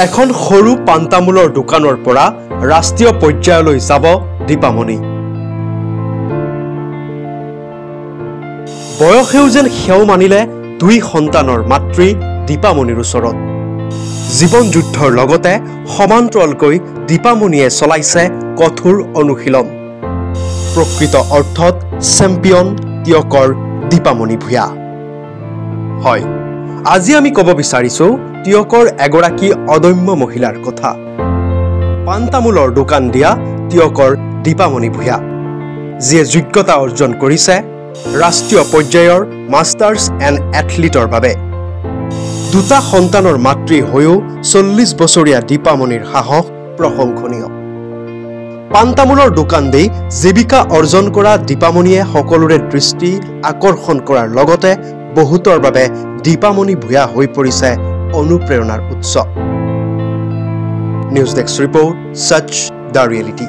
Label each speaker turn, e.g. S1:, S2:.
S1: এখন সৰু পাণ তামোলৰ দোকানৰ পৰা ৰাষ্ট্ৰীয় পৰ্যায়লৈ যাব দীপামণি। বয়সেও যেন সেও মানিলে দুই সন্তানৰ মাতৃ দীপামণিৰ ওচৰত। জীৱন যুদ্ধৰ লগতে সমান্তৰালকৈ দীপামণিয়ে চলাইছে কঠোৰ অনুশীলন। প্ৰকৃত অৰ্থত চেম্পিয়ন টিয়কৰ দীপামণি ভূঞা। হয়, আজি আমি ক'ব বিচাৰিছোঁ টিয়কৰ এগৰাকী অদম্য মহিলাৰ কথা। পাণ তামোলৰ দোকান দিয়া টিয়কৰ দীপামণি ভূঞা, যিয়ে যোগ্যতা অৰ্জন কৰিছে ৰাষ্ট্ৰীয় পৰ্যায়ৰ মাষ্টাৰ্ছ এণ্ড এথলিটৰ বাবে। দুটা সন্তানৰ মাতৃ হৈও 40 বছৰীয়া দীপামণিৰ সাহস প্ৰশংসনীয়। পাণ তামোলৰ দোকান দি জীৱিকা অৰ্জন কৰা দীপামণিয়ে সকলোৰে দৃষ্টি আকৰ্ষণ কৰাৰ লগতে বহুতৰ বাবে দীপামণি ভূঞা হৈ পৰিছে অনুপ্ৰেৰণাৰ উৎস। নিউজ ডেস্ক ৰিপৰ্ট, সচ দ্য ৰিয়েলিটি।